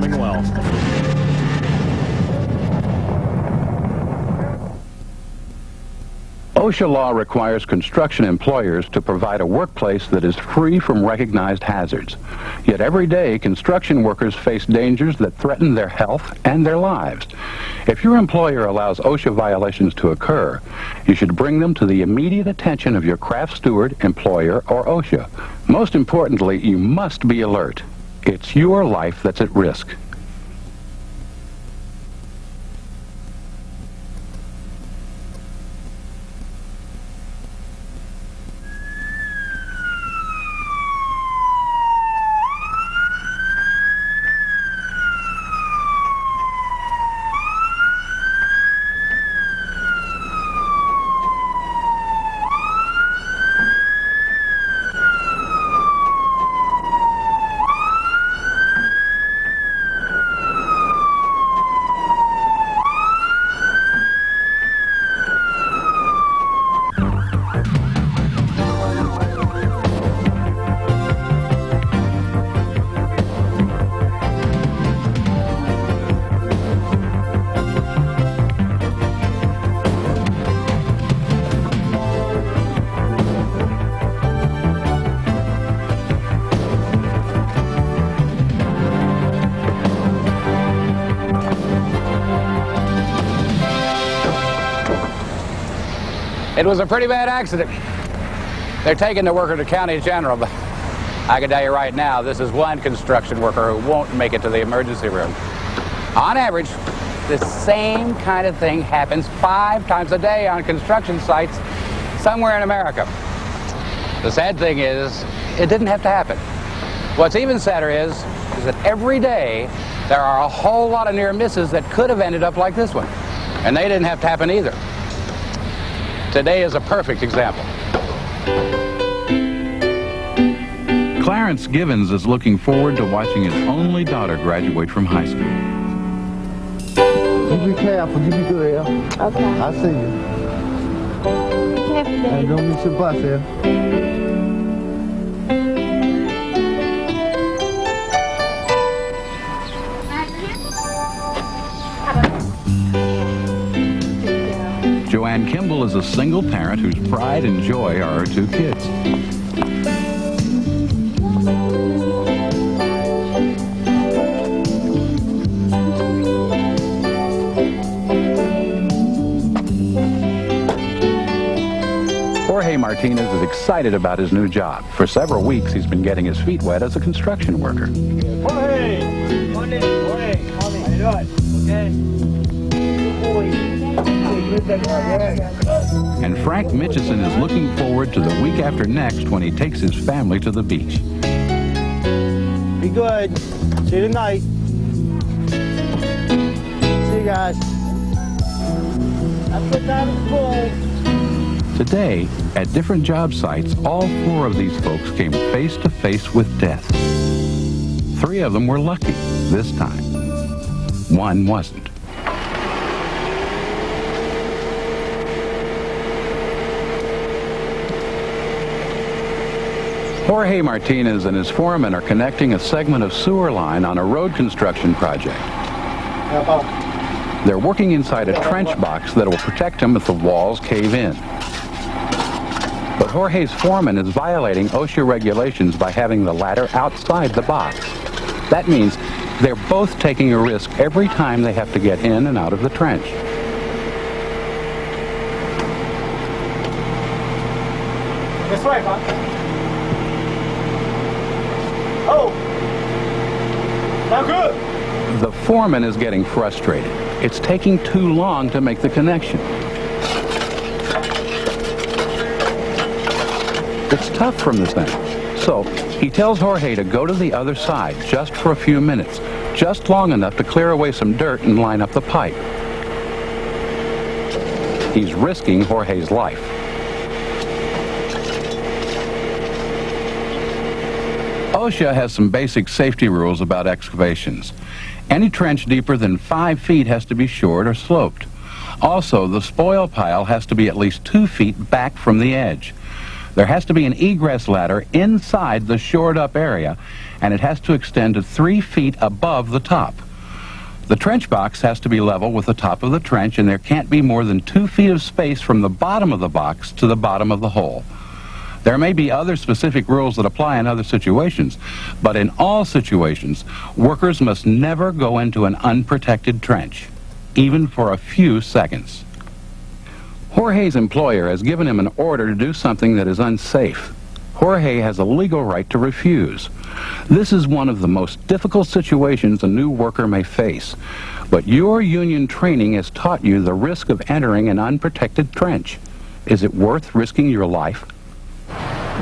performing well. OSHA law requires construction employers to provide a workplace that is free from recognized hazards. Yet every day, construction workers face dangers that threaten their health and their lives. If your employer allows OSHA violations to occur, you should bring them to the immediate attention of your craft steward, employer, or OSHA. Most importantly, you must be alert. It's your life that's at risk. It was a pretty bad accident. They're taking the worker to county general, but I can tell you right now, this is one construction worker who won't make it to the emergency room. On average, the same kind of thing happens 5 times a day on construction sites somewhere in America. The sad thing is, it didn't have to happen. What's even sadder is that every day there are a whole lot of near misses that could have ended up like this one, and they didn't have to happen either. Today is a perfect example. Clarence Givens is looking forward to watching his only daughter graduate from high school. You be careful, you be good, yeah? Okay. I see you. Be careful, And baby. don't miss your bus, yeah? Joanne Kimball is a single parent whose pride and joy are her 2 kids. Jorge Martinez is excited about his new job. For several weeks, he's been getting his feet wet as a construction worker. Jorge! Morning, Jorge. How you doing? Okay. And Frank Mitchison is looking forward to the week after next when he takes his family to the beach. Be good. See you tonight. See you guys. Have a good time at school. Today, at different job sites, all 4 of these folks came face to face with death. 3 of them were lucky this time. 1 wasn't. Jorge Martinez and his foreman are connecting a segment of sewer line on a road construction project. They're working inside a trench box that will protect them if the walls cave in. But Jorge's foreman is violating OSHA regulations by having the ladder outside the box. That means they're both taking a risk every time they have to get in and out of the trench. This way, Bob. Oh! Now good! The foreman is getting frustrated. It's taking too long to make the connection. It's tough from this thing. So he tells Jorge to go to the other side just for a few minutes, just long enough to clear away some dirt and line up the pipe. He's risking Jorge's life. OSHA has some basic safety rules about excavations. Any trench deeper than 5 feet has to be shored or sloped. Also, the spoil pile has to be at least 2 feet back from the edge. There has to be an egress ladder inside the shored up area, and it has to extend to 3 feet above the top. The trench box has to be level with the top of the trench, and there can't be more than 2 feet of space from the bottom of the box to the bottom of the hole. There may be other specific rules that apply in other situations, but in all situations, workers must never go into an unprotected trench, even for a few seconds. Jorge's employer has given him an order to do something that is unsafe. Jorge has a legal right to refuse. This is one of the most difficult situations a new worker may face, but your union training has taught you the risk of entering an unprotected trench. Is it worth risking your life?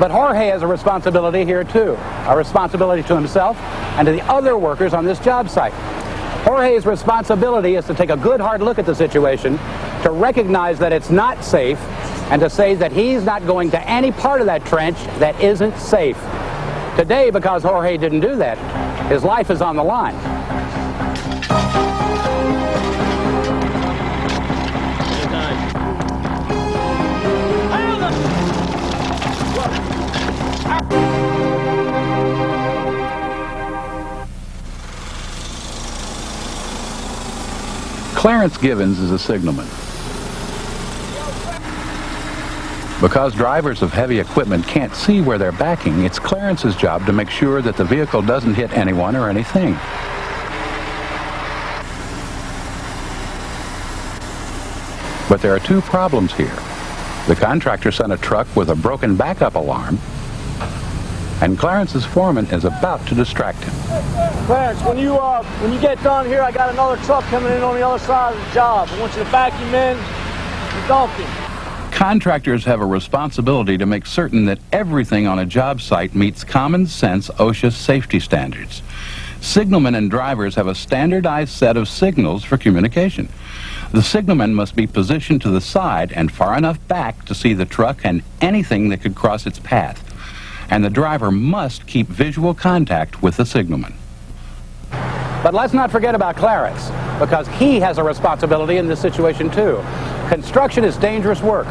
But Jorge has a responsibility here too, a responsibility to himself and to the other workers on this job site. Jorge's responsibility is to take a good hard look at the situation, to recognize that it's not safe, and to say that he's not going to any part of that trench that isn't safe. Today, because Jorge didn't do that, his life is on the line. Clarence Givens is a signalman. Because drivers of heavy equipment can't see where they're backing, it's Clarence's job to make sure that the vehicle doesn't hit anyone or anything. But there are two problems here. The contractor sent a truck with a broken backup alarm, and Clarence's foreman is about to distract him. Clarence, when you get done here, I got another truck coming in on the other side of the job. I want you to vacuum in and dump him. Contractors have a responsibility to make certain that everything on a job site meets common sense OSHA safety standards. Signalmen and drivers have a standardized set of signals for communication. The signalman must be positioned to the side and far enough back to see the truck and anything that could cross its path. And the driver must keep visual contact with the signalman. But let's not forget about Clarence, because he has a responsibility in this situation too. Construction is dangerous work.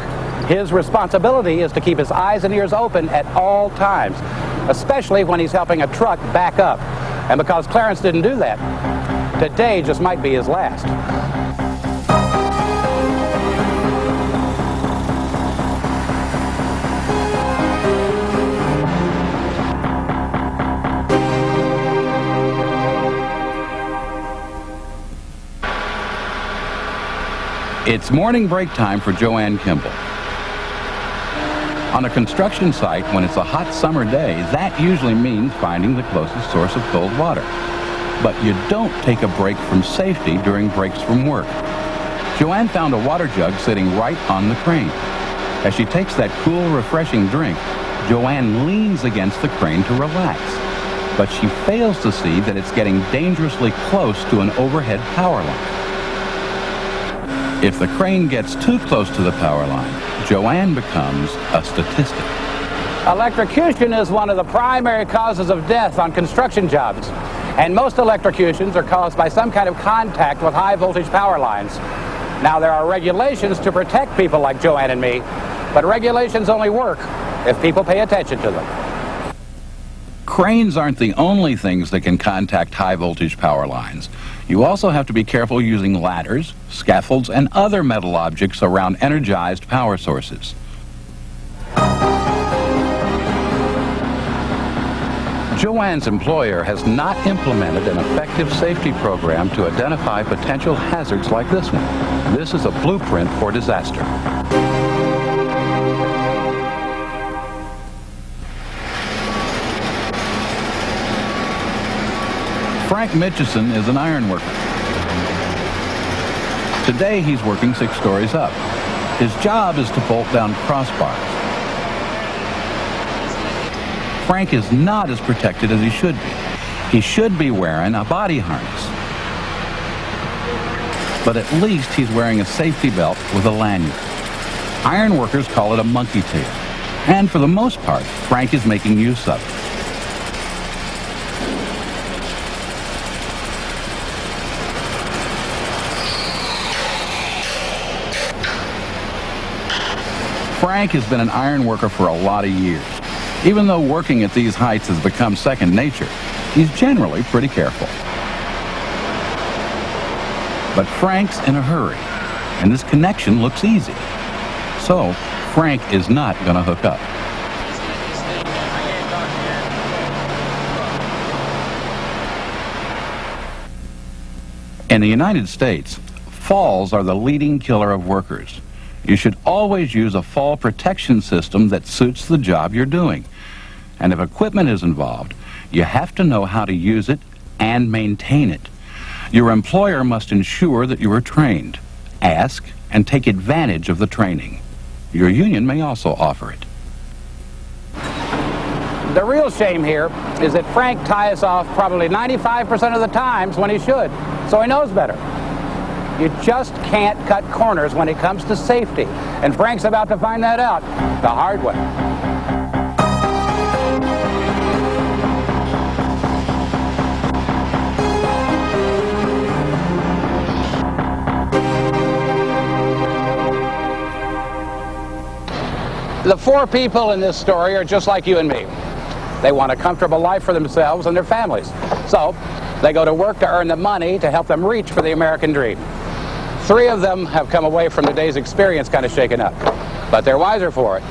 His responsibility is to keep his eyes and ears open at all times, especially when he's helping a truck back up. And because Clarence didn't do that, today just might be his last. It's morning break time for Joanne Kimball. On a construction site, when it's a hot summer day, that usually means finding the closest source of cold water. But you don't take a break from safety during breaks from work. Joanne found a water jug sitting right on the crane. As she takes that cool, refreshing drink, Joanne leans against the crane to relax. But she fails to see that it's getting dangerously close to an overhead power line. If the crane gets too close to the power line, Joanne becomes a statistic. Electrocution is one of the primary causes of death on construction jobs. And most electrocutions are caused by some kind of contact with high voltage power lines. Now, there are regulations to protect people like Joanne and me, but regulations only work if people pay attention to them. Cranes aren't the only things that can contact high voltage power lines. You also have to be careful using ladders, scaffolds, and other metal objects around energized power sources. Joanne's employer has not implemented an effective safety program to identify potential hazards like this one. This is a blueprint for disaster. Frank Mitchison is an iron worker. Today he's working 6 stories up. His job is to bolt down crossbars. Frank is not as protected as he should be. He should be wearing a body harness. But at least he's wearing a safety belt with a lanyard. Iron workers call it a monkey tail. And for the most part, Frank is making use of it. Frank has been an iron worker for a lot of years. Even though working at these heights has become second nature, he's generally pretty careful. But Frank's in a hurry, and this connection looks easy. So, Frank is not going to hook up. In the United States, falls are the leading killer of workers. You should always use a fall protection system that suits the job you're doing. And if equipment is involved, you have to know how to use it and maintain it. Your employer must ensure that you are trained. Ask and take advantage of the training. Your union may also offer it. The real shame here is that Frank ties off probably 95% of the times when he should, so he knows better. You just can't cut corners when it comes to safety, and Frank's about to find that out the hard way. The four people in this story are just like you and me. They want a comfortable life for themselves and their families. So they go to work to earn the money to help them reach for the American dream. Three of them have come away from the day's experience kind of shaken up, but they're wiser for it.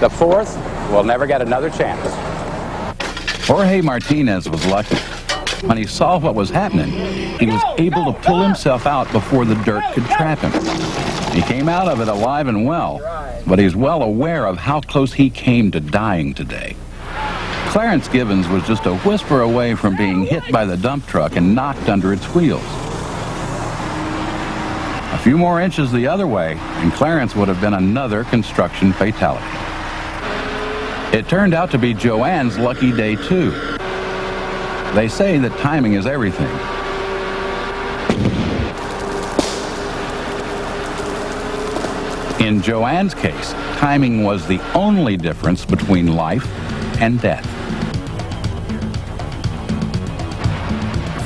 The fourth will never get another chance. Jorge Martinez was lucky. When he saw what was happening, he was able to pull himself out before the dirt could trap him. He came out of it alive and well, but he's well aware of how close he came to dying today. Clarence Gibbons was just a whisper away from being hit by the dump truck and knocked under its wheels. A few more inches the other way, and Clarence would have been another construction fatality. It turned out to be Joanne's lucky day, too. They say that timing is everything. In Joanne's case, timing was the only difference between life and death.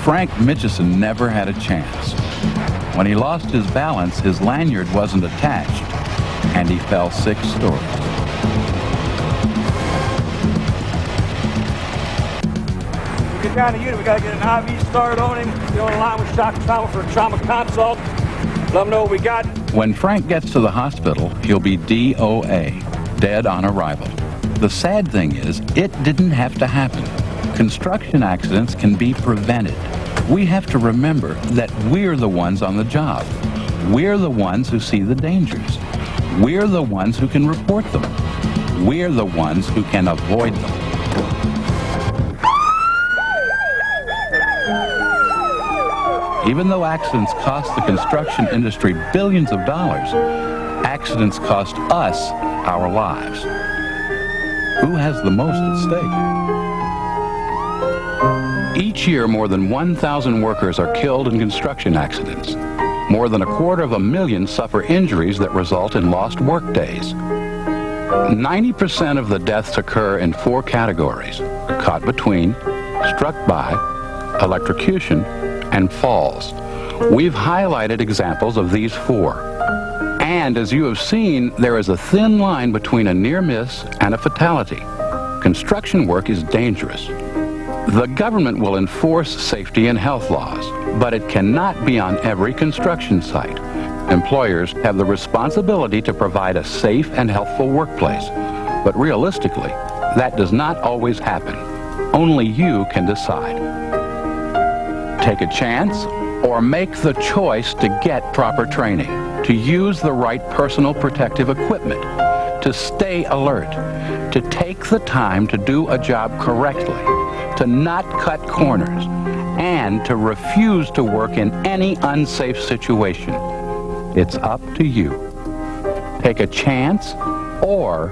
Frank Mitchison never had a chance. When he lost his balance, his lanyard wasn't attached, and he fell 6 stories. Get down to unit, we got to get an IV started on him. Get on the line with Dr. Trauma for a trauma consult. Let them know what we got. When Frank gets to the hospital, he'll be DOA, dead on arrival. The sad thing is, it didn't have to happen. Construction accidents can be prevented. We have to remember that we're the ones on the job. We're the ones who see the dangers. We're the ones who can report them. We're the ones who can avoid them. Even though accidents cost the construction industry billions of dollars, accidents cost us our lives. Who has the most at stake? Each year, more than 1,000 workers are killed in construction accidents. More than 250,000 suffer injuries that result in lost work days. 90% of the deaths occur in 4 categories: caught between, struck by, electrocution, and falls. We've highlighted examples of these 4. And as you have seen, there is a thin line between a near miss and a fatality. Construction work is dangerous. The government will enforce safety and health laws, but it cannot be on every construction site. Employers have the responsibility to provide a safe and healthful workplace, but realistically, that does not always happen. Only you can decide. Take a chance or make the choice to get proper training, to use the right personal protective equipment, to stay alert, to take the time to do a job correctly, to not cut corners, and to refuse to work in any unsafe situation. It's up to you. Take a chance or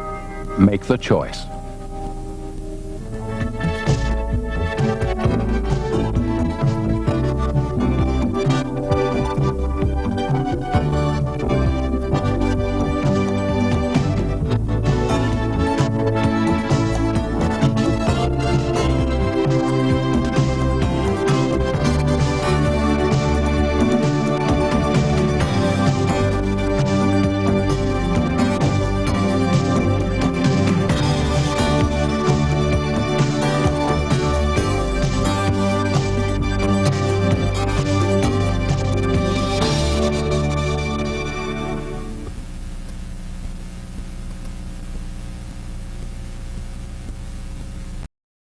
make the choice.